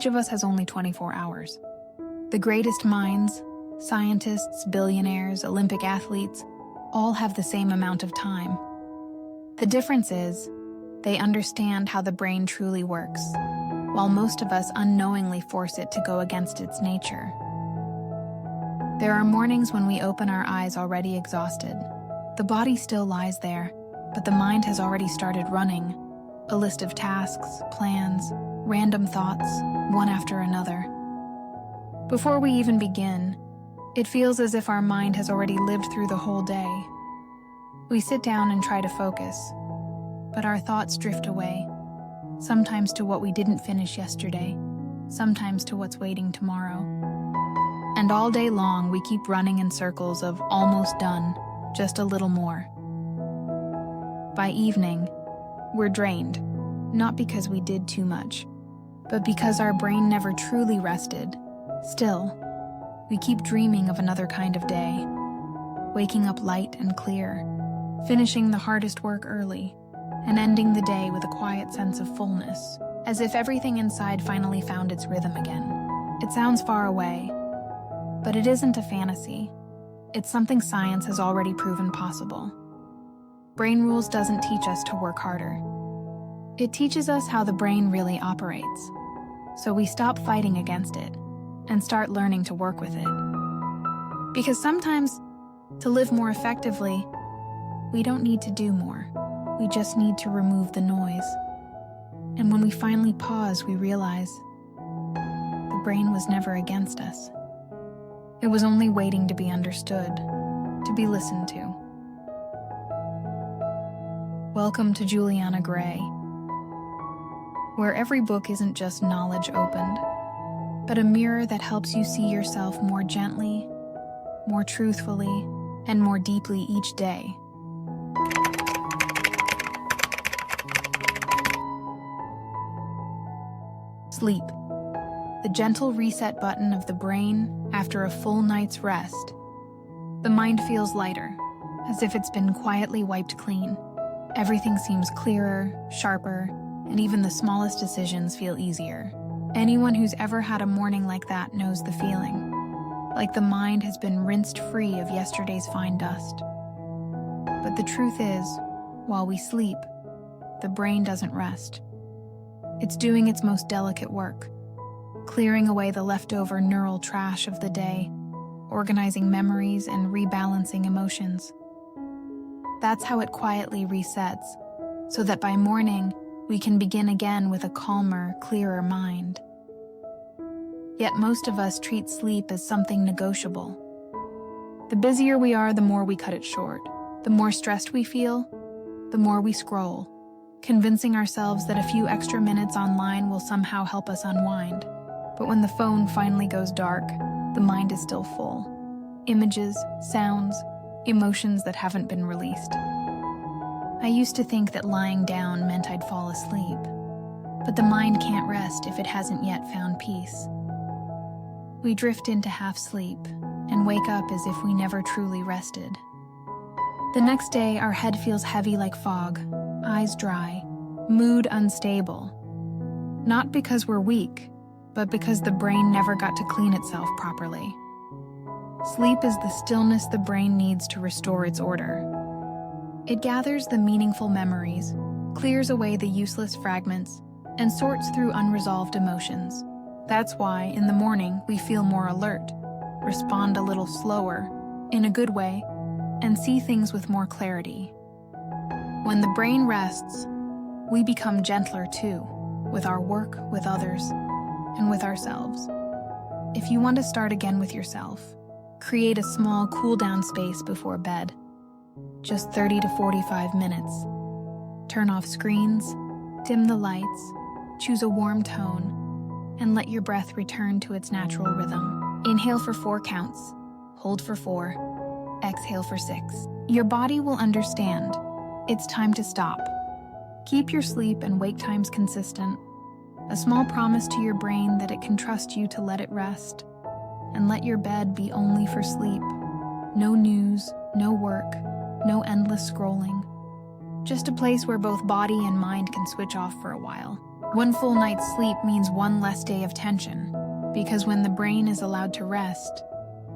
each of us has only 24 hours. The greatest minds, scientists, billionaires, Olympic athletes, all have the same amount of time. The difference is, they understand how the brain truly works, while most of us unknowingly force it to go against its nature. There are mornings when we open our eyes already exhausted. The body still lies there, but the mind has already started running. A list of tasks, plans, random thoughts, one after another. Before we even begin, it feels as if our mind has already lived through the whole day. We sit down and try to focus, but our thoughts drift away, sometimes to what we didn't finish yesterday, sometimes to what's waiting tomorrow. And all day long, we keep running in circles of almost done, just a little more. By evening, we're drained, not because we did too much, but because our brain never truly rested. Still, we keep dreaming of another kind of day, waking up light and clear, finishing the hardest work early, and ending the day with a quiet sense of fullness, as if everything inside finally found its rhythm again. It sounds far away, but it isn't a fantasy. It's something science has already proven possible. Brain Rules doesn't teach us to work harder. It teaches us how the brain really operates, so we stop fighting against it and start learning to work with it. Because sometimes, to live more effectively, we don't need to do more. We just need to remove the noise. And when we finally pause, we realize the brain was never against us. It was only waiting to be understood, to be listened to. Welcome to Juliana Grey, where every book isn't just knowledge opened, but a mirror that helps you see yourself more gently, more truthfully, and more deeply each day. Sleep, the gentle reset button of the brain after a full night's rest. The mind feels lighter, as if it's been quietly wiped clean. Everything seems clearer, sharper, and even the smallest decisions feel easier. Anyone who's ever had a morning like that knows the feeling, like the mind has been rinsed free of yesterday's fine dust. But the truth is, while we sleep, the brain doesn't rest. It's doing its most delicate work, clearing away the leftover neural trash of the day, organizing memories and rebalancing emotions. That's how it quietly resets, so that by morning, we can begin again with a calmer, clearer mind. Yet most of us treat sleep as something negotiable. The busier we are, the more we cut it short. The more stressed we feel, the more we scroll, convincing ourselves that a few extra minutes online will somehow help us unwind. But when the phone finally goes dark, the mind is still full. Images, sounds, emotions that haven't been released. I used to think that lying down meant I'd fall asleep, but the mind can't rest if it hasn't yet found peace. We drift into half sleep and wake up as if we never truly rested. The next day, our head feels heavy like fog, eyes dry, mood unstable. Not because we're weak, but because the brain never got to clean itself properly. Sleep is the stillness the brain needs to restore its order. It gathers the meaningful memories, clears away the useless fragments, and sorts through unresolved emotions. That's why, in the morning, we feel more alert, respond a little slower, in a good way, and see things with more clarity. When the brain rests, we become gentler too, with our work, with others, and with ourselves. If you want to start again with yourself, create a small cool-down space before bed. Just 30 to 45 minutes. Turn off screens, dim the lights, choose a warm tone, and let your breath return to its natural rhythm. Inhale for 4 counts, hold for 4, exhale for 6. Your body will understand. It's time to stop. Keep your sleep and wake times consistent. A small promise to your brain that it can trust you to let it rest. And let your bed be only for sleep. No news, no work, no endless scrolling. Just a place where both body and mind can switch off for a while. One full night's sleep means one less day of tension, because when the brain is allowed to rest,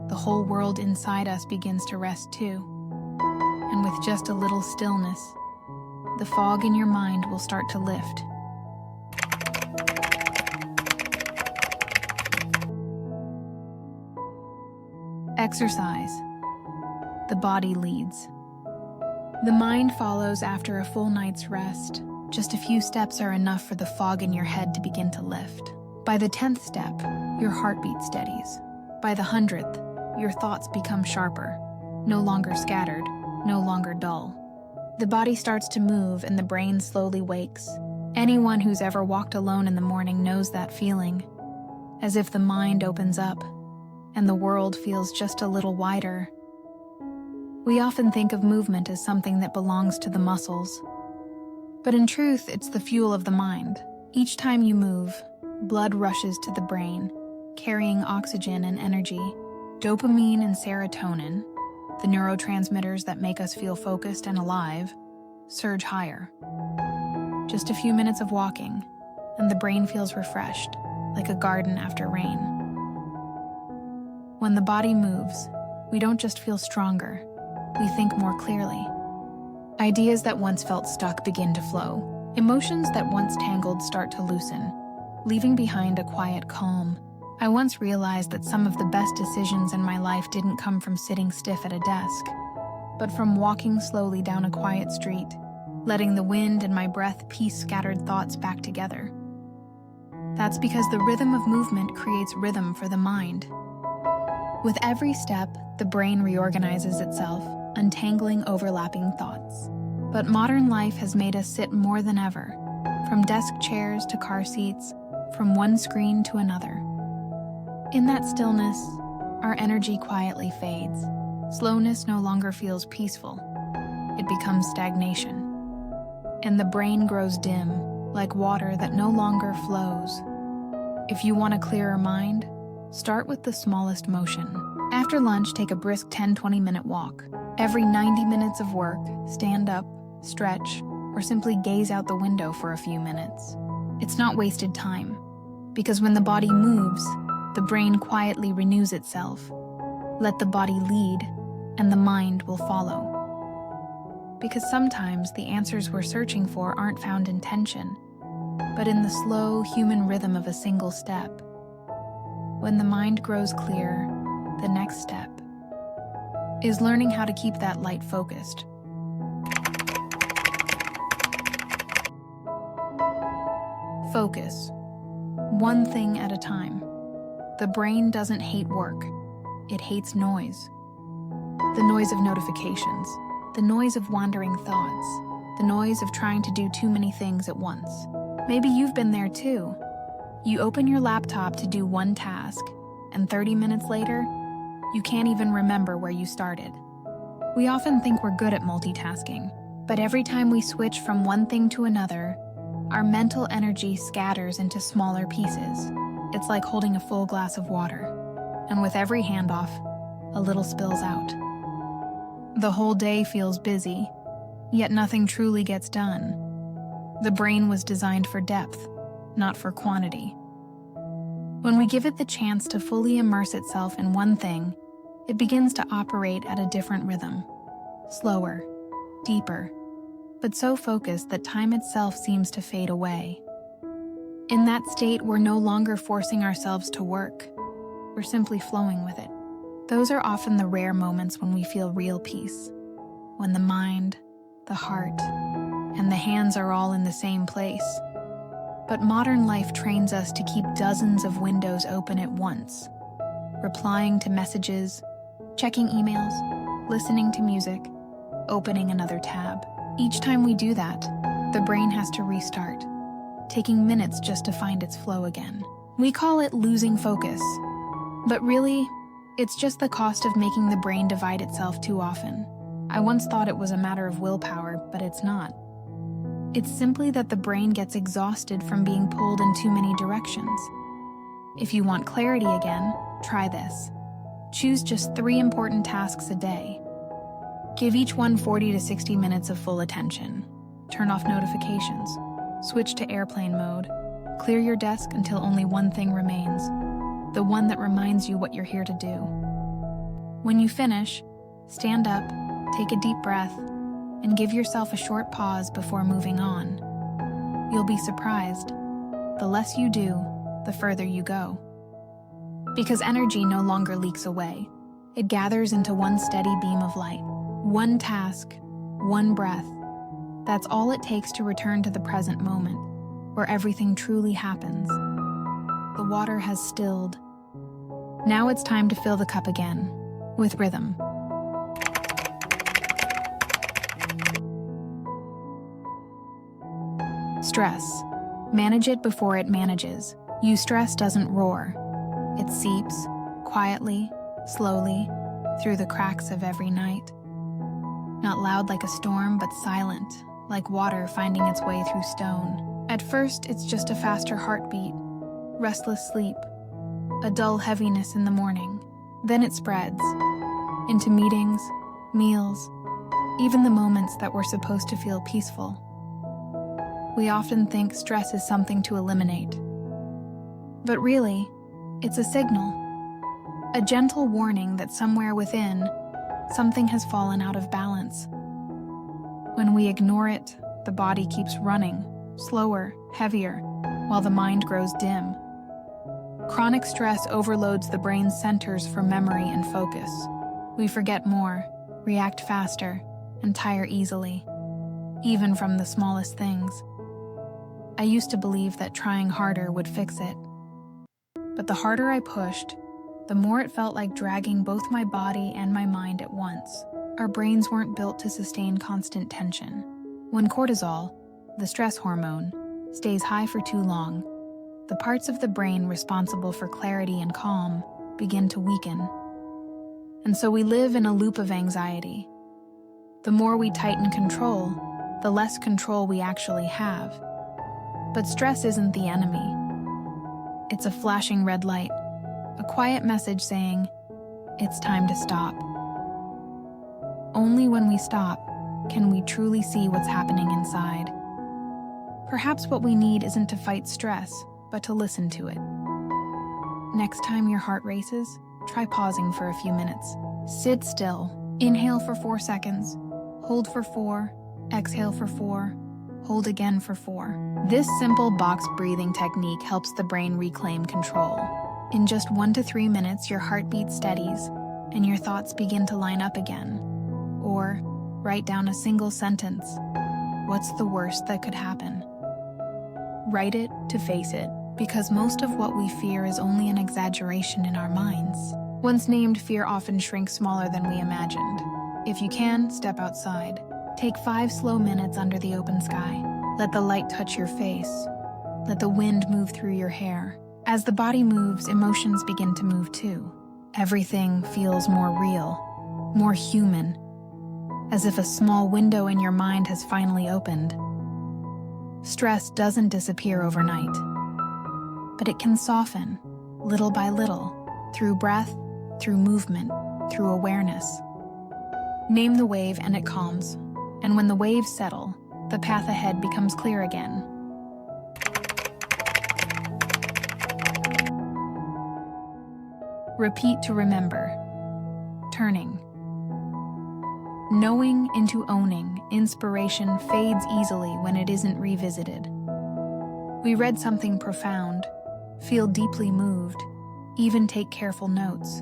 the whole world inside us begins to rest too. And with just a little stillness, the fog in your mind will start to lift. Exercise. The body leads. The mind follows after a full night's rest. Just a few steps are enough for the fog in your head to begin to lift. By the 10th step, your heartbeat steadies. By the 100th, your thoughts become sharper, no longer scattered, no longer dull. The body starts to move and the brain slowly wakes. Anyone who's ever walked alone in the morning knows that feeling, as if the mind opens up and the world feels just a little wider. We often think of movement as something that belongs to the muscles, but in truth, it's the fuel of the mind. Each time you move, blood rushes to the brain, carrying oxygen and energy. Dopamine and serotonin, the neurotransmitters that make us feel focused and alive, surge higher. Just a few minutes of walking, and the brain feels refreshed, like a garden after rain. When the body moves, we don't just feel stronger, we think more clearly. Ideas that once felt stuck begin to flow. Emotions that once tangled start to loosen, leaving behind a quiet calm. I once realized that some of the best decisions in my life didn't come from sitting stiff at a desk, but from walking slowly down a quiet street, letting the wind and my breath piece scattered thoughts back together. That's because the rhythm of movement creates rhythm for the mind. With every step, the brain reorganizes itself, untangling overlapping thoughts. But modern life has made us sit more than ever, from desk chairs to car seats, from one screen to another. In that stillness, our energy quietly fades. Slowness no longer feels peaceful. It becomes stagnation. And the brain grows dim, like water that no longer flows. If you want a clearer mind, start with the smallest motion. After lunch, take a brisk 10-20 minute walk. Every 90 minutes of work, stand up, stretch, or simply gaze out the window for a few minutes. It's not wasted time, because when the body moves, the brain quietly renews itself. Let the body lead, and the mind will follow. Because sometimes the answers we're searching for aren't found in tension, but in the slow human rhythm of a single step. When the mind grows clear, the next step is learning how to keep that light focused. Focus. One thing at a time. The brain doesn't hate work. It hates noise. The noise of notifications, the noise of wandering thoughts, the noise of trying to do too many things at once. Maybe you've been there too. You open your laptop to do one task, and 30 minutes later, you can't even remember where you started. We often think we're good at multitasking, but every time we switch from one thing to another, our mental energy scatters into smaller pieces. It's like holding a full glass of water, and with every handoff, a little spills out. The whole day feels busy, yet nothing truly gets done. The brain was designed for depth, not for quantity. When we give it the chance to fully immerse itself in one thing, it begins to operate at a different rhythm. Slower, deeper, but so focused that time itself seems to fade away. In that state, we're no longer forcing ourselves to work. We're simply flowing with it. Those are often the rare moments when we feel real peace, when the mind, the heart, and the hands are all in the same place. But modern life trains us to keep dozens of windows open at once, replying to messages, checking emails, listening to music, opening another tab. Each time we do that, the brain has to restart, taking minutes just to find its flow again. We call it losing focus, but really, it's just the cost of making the brain divide itself too often. I once thought it was a matter of willpower, but it's not. It's simply that the brain gets exhausted from being pulled in too many directions. If you want clarity again, try this. Choose just 3 important tasks a day. Give each one 40 to 60 minutes of full attention. Turn off notifications. Switch to airplane mode, Clear your desk until only one thing remains, the one that reminds you what you're here to do. When you finish, stand up, take a deep breath, and give yourself a short pause before moving on. You'll be surprised. The less you do, the further you go. Because energy no longer leaks away. It gathers into one steady beam of light. One task, one breath. That's all it takes to return to the present moment, where everything truly happens. The water has stilled. Now it's time to fill the cup again, with rhythm. Stress. Manage it before it manages. Stress doesn't roar. It seeps, quietly, slowly, through the cracks of every night. Not loud like a storm, but silent, like water finding its way through stone. At first, it's just a faster heartbeat, restless sleep, a dull heaviness in the morning. Then it spreads into meetings, meals, even the moments that were supposed to feel peaceful. We often think stress is something to eliminate. But really, it's a signal, a gentle warning that somewhere within, something has fallen out of balance. When we ignore it, the body keeps running, slower, heavier, while the mind grows dim. Chronic stress overloads the brain's centers for memory and focus. We forget more, react faster, and tire easily, even from the smallest things. I used to believe that trying harder would fix it. But the harder I pushed, the more it felt like dragging both my body and my mind at once. Our brains weren't built to sustain constant tension. When cortisol, the stress hormone, stays high for too long, the parts of the brain responsible for clarity and calm begin to weaken. And so we live in a loop of anxiety. The more we tighten control, the less control we actually have. But stress isn't the enemy. It's a flashing red light, a quiet message saying, it's time to stop. Only when we stop can we truly see what's happening inside. Perhaps what we need isn't to fight stress, but to listen to it. Next time your heart races, try pausing for a few minutes. Sit still. Inhale for 4 seconds. Hold for 4. Exhale for 4. Hold again for 4. This simple box breathing technique helps the brain reclaim control. In just 1 to 3 minutes, your heartbeat steadies and your thoughts begin to line up again. Or write down a single sentence. What's the worst that could happen? Write it to face it, because most of what we fear is only an exaggeration in our minds. Once named, fear often shrinks smaller than we imagined. If you can, step outside. Take 5 slow minutes under the open sky. Let the light touch your face. Let the wind move through your hair. As the body moves, emotions begin to move too. Everything feels more real, more human, as if a small window in your mind has finally opened. Stress doesn't disappear overnight, but it can soften, little by little, through breath, through movement, through awareness. Name the wave and it calms, and when the waves settle, the path ahead becomes clear again. Repeat to remember. Turning. Knowing into owning, inspiration fades easily when it isn't revisited. We read something profound, feel deeply moved, even take careful notes.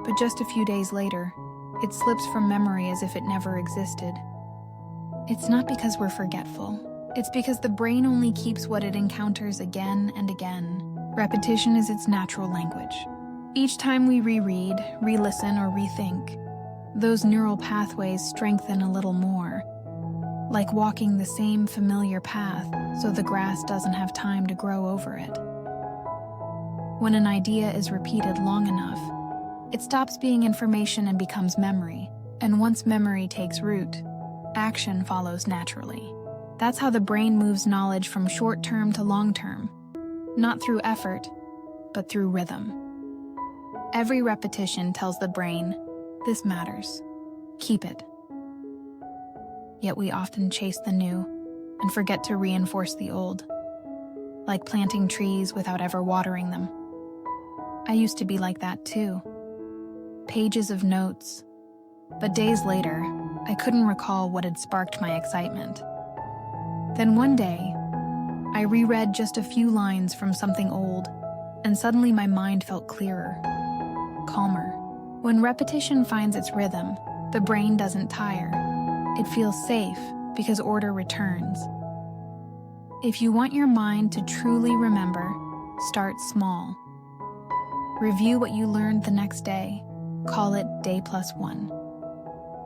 But just a few days later, it slips from memory as if it never existed. It's not because we're forgetful. It's because the brain only keeps what it encounters again and again. Repetition is its natural language. Each time we reread, re-listen, or rethink, those neural pathways strengthen a little more, like walking the same familiar path so the grass doesn't have time to grow over it. When an idea is repeated long enough, it stops being information and becomes memory. And once memory takes root, action follows naturally. That's how the brain moves knowledge from short-term to long-term, not through effort, but through rhythm. Every repetition tells the brain, this matters. Keep it. Yet we often chase the new and forget to reinforce the old. like planting trees without ever watering them. I used to be like that too. Pages of notes. But days later, I couldn't recall what had sparked my excitement. Then one day, I reread just a few lines from something old, and suddenly my mind felt clearer, calmer. When repetition finds its rhythm, the brain doesn't tire. It feels safe because order returns. If you want your mind to truly remember, start small. Review what you learned the next day. Call it day +1.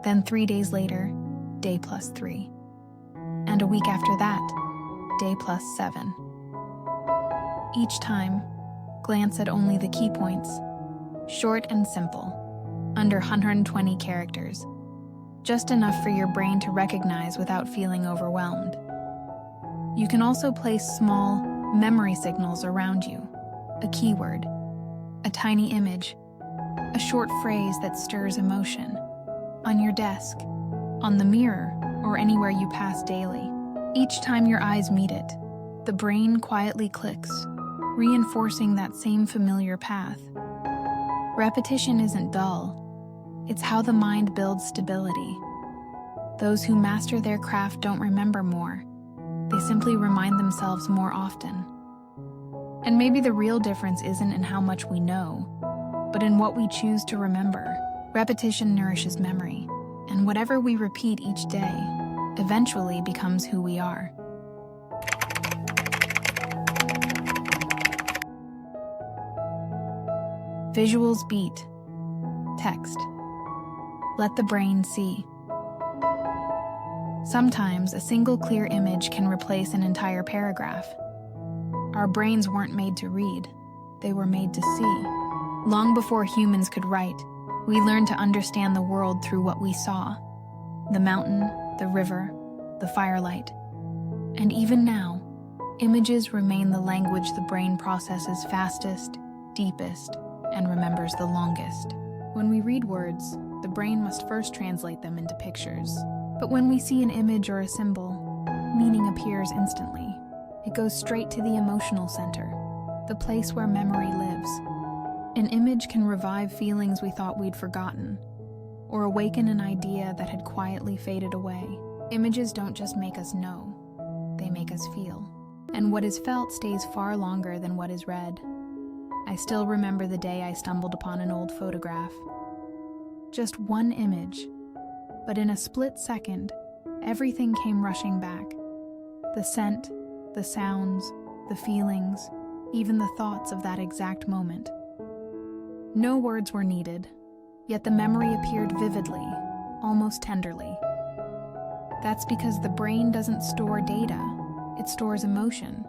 Then 3 days later, day +3. And a week after that, day +7. Each time, glance at only the key points. Short and simple, under 120 characters. Just enough for your brain to recognize without feeling overwhelmed. You can also place small memory signals around you. A keyword, a tiny image, a short phrase that stirs emotion. On your desk, on the mirror, or anywhere you pass daily. Each time your eyes meet it, the brain quietly clicks, reinforcing that same familiar path. Repetition isn't dull. It's how the mind builds stability. Those who master their craft don't remember more. They simply remind themselves more often. And maybe the real difference isn't in how much we know, but in what we choose to remember. Repetition nourishes memory, and whatever we repeat each day eventually becomes who we are. Visuals beat text. Let the brain see. Sometimes a single clear image can replace an entire paragraph. Our brains weren't made to read, they were made to see. Long before humans could write, we learned to understand the world through what we saw. The mountain, the river, the firelight. And even now, images remain the language the brain processes fastest, deepest, and remembers the longest. When we read words, the brain must first translate them into pictures. But when we see an image or a symbol, meaning appears instantly. It goes straight to the emotional center, the place where memory lives. An image can revive feelings we thought we'd forgotten, or awaken an idea that had quietly faded away. Images don't just make us know, they make us feel. And what is felt stays far longer than what is read. I still remember the day I stumbled upon an old photograph. Just one image, but in a split second, everything came rushing back. The scent, the sounds, the feelings, even the thoughts of that exact moment. No words were needed, yet the memory appeared vividly, almost tenderly. That's because the brain doesn't store data, it stores emotion,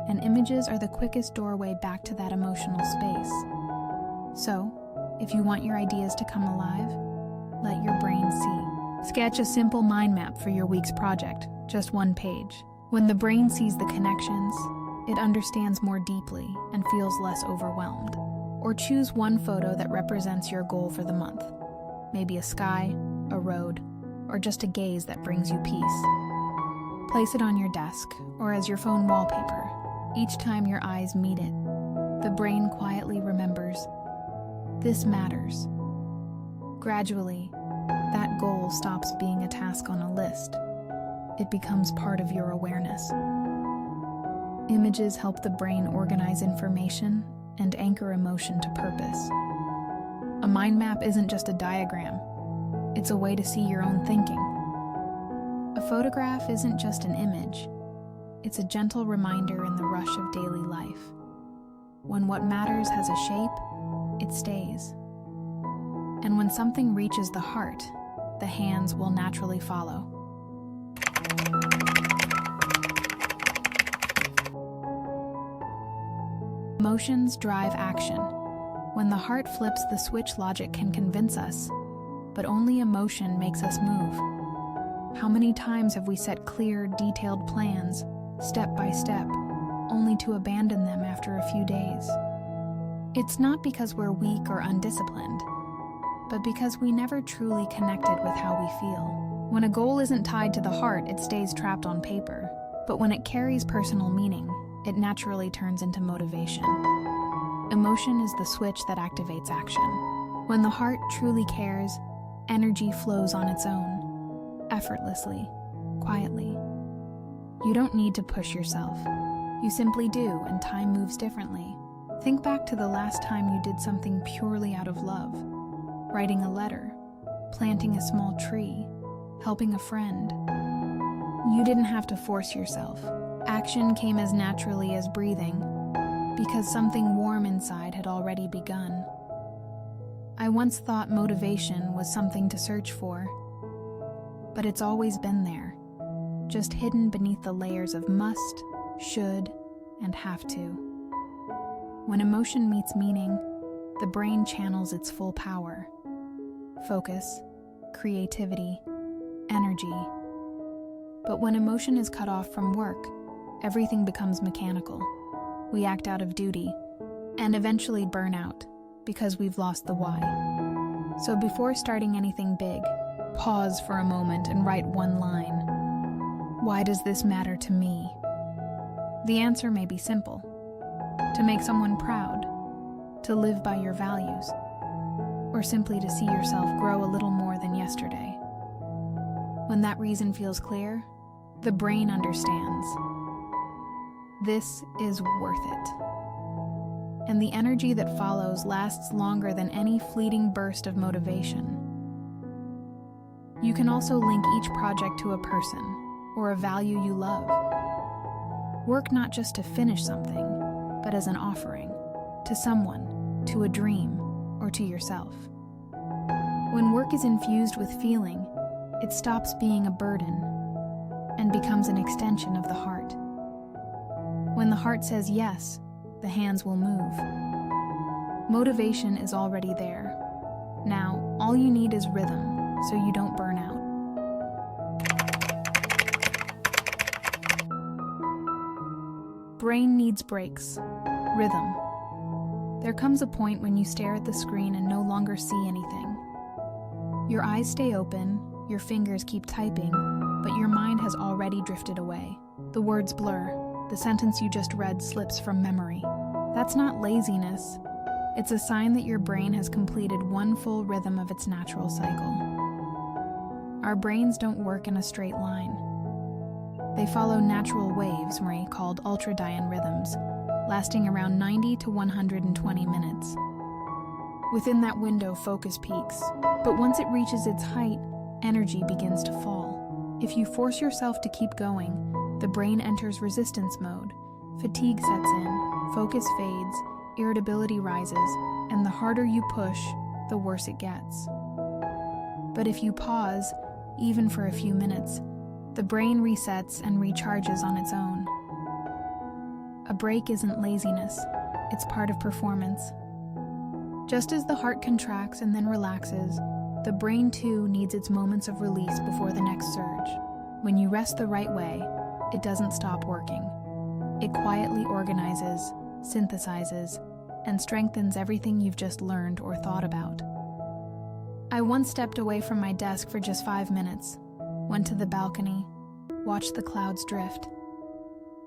and images are the quickest doorway back to that emotional space. So, if you want your ideas to come alive, let your brain see. Sketch a simple mind map for your week's project, just one page. When the brain sees the connections, it understands more deeply and feels less overwhelmed. Or choose one photo that represents your goal for the month. Maybe a sky, a road, or just a gaze that brings you peace. Place it on your desk or as your phone wallpaper. Each time your eyes meet it, the brain quietly remembers, this matters. Gradually, that goal stops being a task on a list. It becomes part of your awareness. Images help the brain organize information and anchor emotion to purpose. A mind map isn't just a diagram. It's a way to see your own thinking. A photograph isn't just an image. It's a gentle reminder in the rush of daily life. When what matters has a shape, it stays. And when something reaches the heart, the hands will naturally follow. Emotions drive action. When the heart flips the switch, logic can convince us, but only emotion makes us move. How many times have we set clear, detailed plans, step by step, only to abandon them after a few days? It's not because we're weak or undisciplined, but because we never truly connected with how we feel. When a goal isn't tied to the heart, it stays trapped on paper. But when it carries personal meaning, it naturally turns into motivation. Emotion is the switch that activates action. When the heart truly cares, energy flows on its own, effortlessly, quietly. You don't need to push yourself. You simply do, and time moves differently. Think back to the last time you did something purely out of love. Writing a letter, planting a small tree, helping a friend. You didn't have to force yourself. Action came as naturally as breathing, because something warm inside had already begun. I once thought motivation was something to search for, but it's always been there, just hidden beneath the layers of must, should, and have to. When emotion meets meaning, the brain channels its full power. Focus, creativity, energy. But when emotion is cut off from work, everything becomes mechanical. We act out of duty, and eventually burn out, because we've lost the why. So before starting anything big, pause for a moment and write one line. Why does this matter to me? The answer may be simple. To make someone proud, to live by your values, or simply to see yourself grow a little more than yesterday. When that reason feels clear, the brain understands. This is worth it. And the energy that follows lasts longer than any fleeting burst of motivation. You can also link each project to a person or a value you love. Work not just to finish something, but as an offering to someone, to a dream, or to yourself. When work is infused with feeling, it stops being a burden and becomes an extension of the heart. When the heart says yes, the hands will move. Motivation is already there. Now, all you need is rhythm, so you don't burn out. Brain needs breaks. Rhythm. There comes a point when you stare at the screen and no longer see anything. Your eyes stay open, your fingers keep typing, but your mind has already drifted away. The words blur. The sentence you just read slips from memory. That's not laziness. It's a sign that your brain has completed one full rhythm of its natural cycle. Our brains don't work in a straight line. They follow natural waves, called ultradian rhythms, lasting around 90 to 120 minutes. Within that window, focus peaks, but once it reaches its height, energy begins to fall. If you force yourself to keep going, the brain enters resistance mode, fatigue sets in, focus fades, irritability rises, and the harder you push, the worse it gets. But if you pause, even for a few minutes, the brain resets and recharges on its own. A break isn't laziness, it's part of performance. Just as the heart contracts and then relaxes, the brain too needs its moments of release before the next surge. When you rest the right way, it doesn't stop working. It quietly organizes, synthesizes, and strengthens everything you've just learned or thought about. I once stepped away from my desk for just 5 minutes, went to the balcony, watched the clouds drift.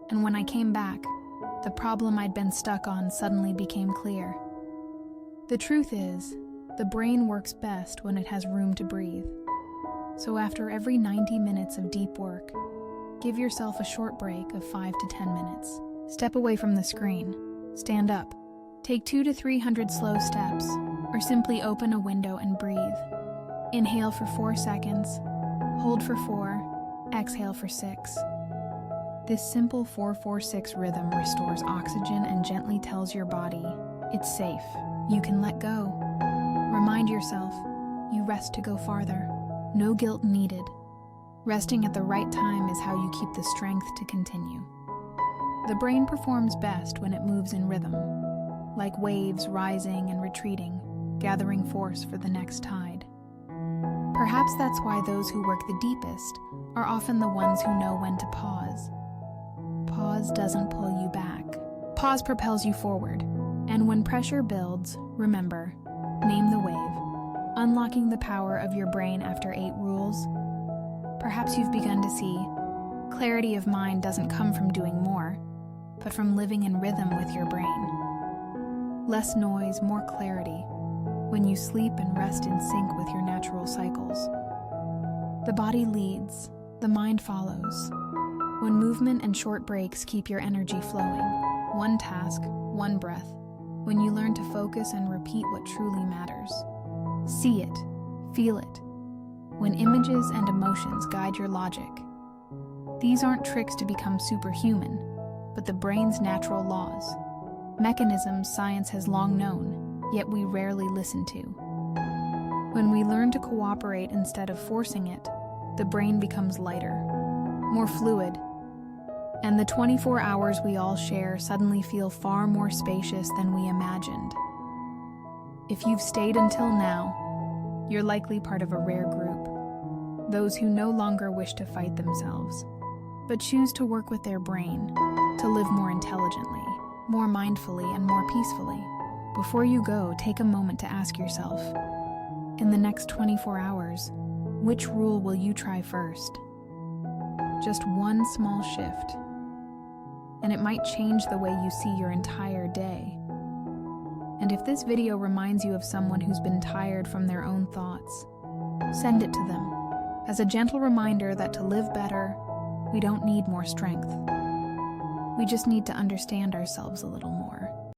And when I came back, the problem I'd been stuck on suddenly became clear. The truth is, the brain works best when it has room to breathe. So after every 90 minutes of deep work, give yourself a short break of 5 to 10 minutes. Step away from the screen. Stand up. Take 200 to 300 slow steps, or simply open a window and breathe. Inhale for 4 seconds, hold for 4, exhale for 6. This simple 4-4-6 rhythm restores oxygen and gently tells your body, it's safe, you can let go. Remind yourself, you rest to go farther. No guilt needed. Resting at the right time is how you keep the strength to continue. The brain performs best when it moves in rhythm, like waves rising and retreating, gathering force for the next tide. Perhaps that's why those who work the deepest are often the ones who know when to pause. Pause doesn't pull you back. Pause propels you forward. And when pressure builds, remember, name the wave. Unlocking the power of your brain after 8 rules. Perhaps you've begun to see clarity of mind doesn't come from doing more, but from living in rhythm with your brain. Less noise, more clarity, when you sleep and rest in sync with your natural cycles. The body leads, the mind follows. When movement and short breaks keep your energy flowing, one task, one breath, when you learn to focus and repeat what truly matters. See it, feel it, when images and emotions guide your logic. These aren't tricks to become superhuman, but the brain's natural laws, mechanisms science has long known, yet we rarely listen to. When we learn to cooperate instead of forcing it, the brain becomes lighter, more fluid, and the 24 hours we all share suddenly feel far more spacious than we imagined. If you've stayed until now, you're likely part of a rare group, those who no longer wish to fight themselves, but choose to work with their brain, to live more intelligently, more mindfully, and more peacefully. Before you go, take a moment to ask yourself, in the next 24 hours, which rule will you try first? Just one small shift, and it might change the way you see your entire day. And if this video reminds you of someone who's been tired from their own thoughts, send it to them as a gentle reminder that to live better, we don't need more strength. We just need to understand ourselves a little more.